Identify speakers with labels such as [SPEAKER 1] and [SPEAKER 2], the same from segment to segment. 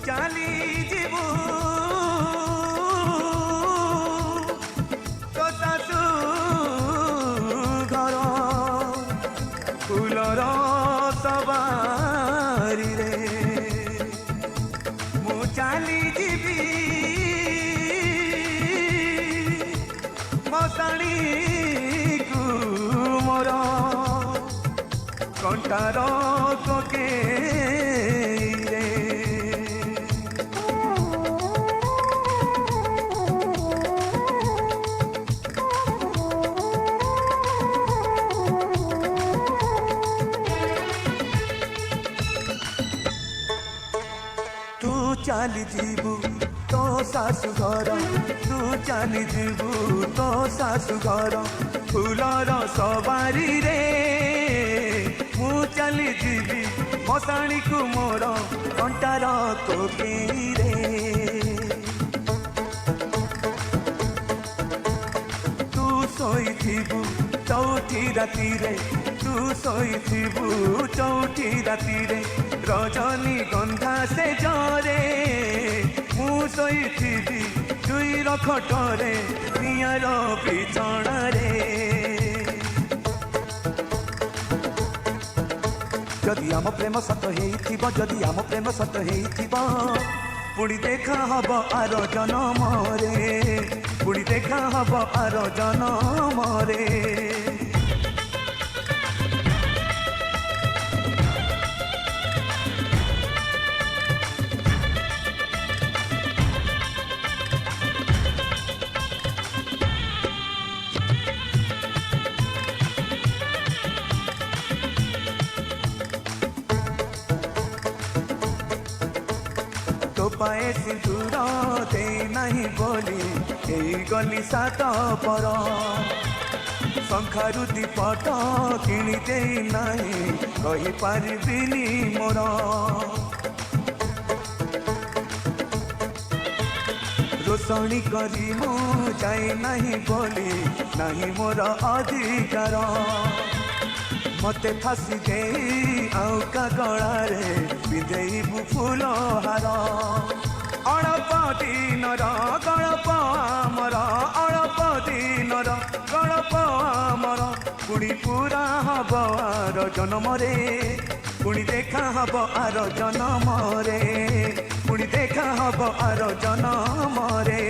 [SPEAKER 1] ଚାଲି ଯିବୁ ତୋ ଶାଶୁ ଘର ଫୁଲର ସବାରିରେ ମୁଁ ଚାଲି ଯିବି ମଶାଣୀକୁ ମୋର କଣ୍ଟାର କୋକେଇରେ ଚାଲି ଯିବୁ ତୋ ଶାଶୁ ଘର ତୁ ଚାଲି ଯିବୁ ତୋ ଶାଶୁ ଘର ଫୁଲର ସବାରିରେ ମୁଁ ଚାଲି ଯିବି ମଶାଣୀକୁ ମୋର କଣ୍ଟାର କୋକେଇରେ ତୁ ଶୋଇଥିବୁ ଚଉଠି ରାତିରେ ତୁ ଶୋଇଥିବୁ ଚଉଠି ରାତିରେ ରଜନୀ ଗନ୍ଧା ସେ ଜରେ ମୁଁ ଶୋଇଥିବି ଦୁଇର ଖଟରେ ନିଆର ବିଛଣାରେ ଯଦି ଆମ ପ୍ରେମ ସତ ହେଇଥିବ ଯଦି ଆମ ପ୍ରେମ ସତ ହେଇଥିବ ପୁଣି ଦେଖା ହବ ଆର ଜନମରେ ପୁଣି ଦେଖା ହବ ଆର ଜନମରେ ପାଏ ସିନ୍ଦୁର ଦେଇ ନାହିଁ ବୋଲି ଏଇ ଗଲି ସାତ ପର ଶଙ୍ଖାରୁ ଦୀପଟ କିଣି ଦେଇ ନାହିଁ କହିପାରିବିନି ମୋର ରୋଷଣୀ କରି ମୁଁ ଯାଇ ନାହିଁ ବୋଲି ନାହିଁ ମୋର ଅଧିକାର ମତେ ଫାସି ଦେଇ ଆଉ କାଗଳାରେ ପିନ୍ଧେଇବୁ ଫୁଲ ହାର ଅଳ୍ପ ଦିନର ଗଳ୍ପ ଆମର ଅଳ୍ପ ଦିନର ଗଳ୍ପ ଆମର ପୁଣି ପୁରା ହବ ଆର ଜନମରେ ପୁଣି ଦେଖା ହବ ଆର ଜନମରେ ପୁଣି ଦେଖା ହବ ଆର ଜନମରେ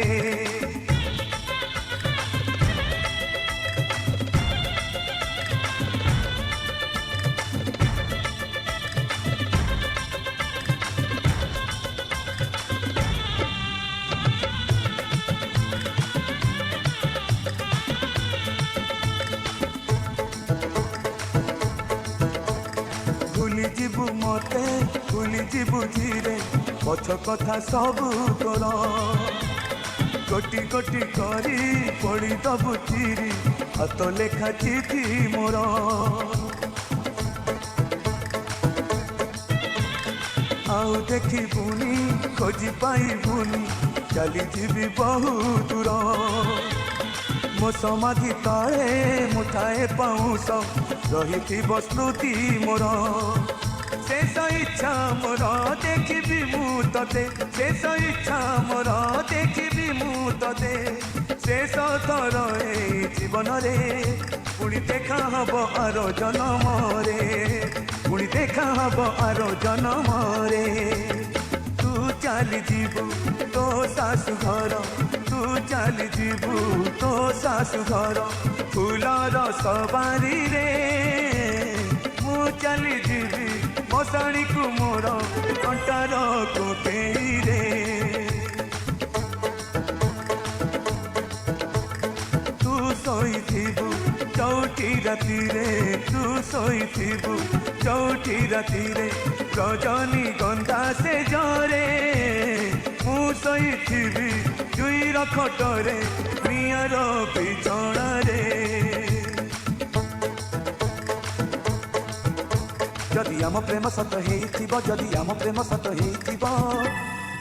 [SPEAKER 1] ଯିବୁ ମତେ ଭୁଲି ଯିବୁ ଧୀରେ ପଛ କଥା ସବୁ ତୋର ଗୋଟି ଗୋଟି କରି ପଡ଼ି ଦବୁ ଚିରି ହାତ ଲେଖା ଚିଠି ମୋର ଆଉ ଦେଖିବୁନି ଖୋଜି ପାଇବୁନି ଚାଲିଯିବି ବହୁ ଦୂର ମୋ ସମାଧି ତଳେ ମୁଠାଏ ପାଉଁଶ ରହିଥିବ ସ୍ମୃତି ମୋର ଶେଷ ଇଚ୍ଛା ମୋର ଦେଖିବି ମୁଁ ତତେ ଶେଷ ଇଚ୍ଛା ମୋର ଦେଖିବି ମୁଁ ତତେ ଶେଷ ଥର ଏଇ ଜୀବନରେ ପୁଣି ଦେଖା ହବ ଆର ଜନମରେ ପୁଣି ଦେଖା ହବ ଆର ଜନମରେ ତୁ ଚାଲି ଯିବୁ ତୋ ଶାଶୁ ଘର ତୁ ଚାଲି ଯିବୁ ତୋ ଶାଶୁ ଘର ଫୁଲର ସବାରିରେ ମୁଁ ଚାଲି ଯିବି ମଶାଣୀକୁ ମୋର କଣ୍ଟାର କୋକେଇରେ ତୁ ଶୋଇଥିବୁ चौठी राति रे तू शोइथिबु चौठी राति रे रजनी गंधा से जरे मु शोइथिबि जुईर खटरे नियर बिछणारे जदि आम प्रेम सत हेइथिबो जदि आम प्रेम सत हेइथिबो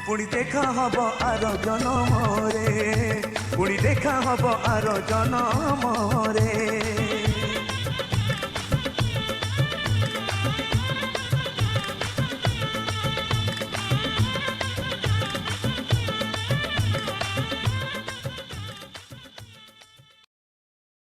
[SPEAKER 1] पुणी देखा हब आर जनम रे पुणी देखा हब आर जनम रे।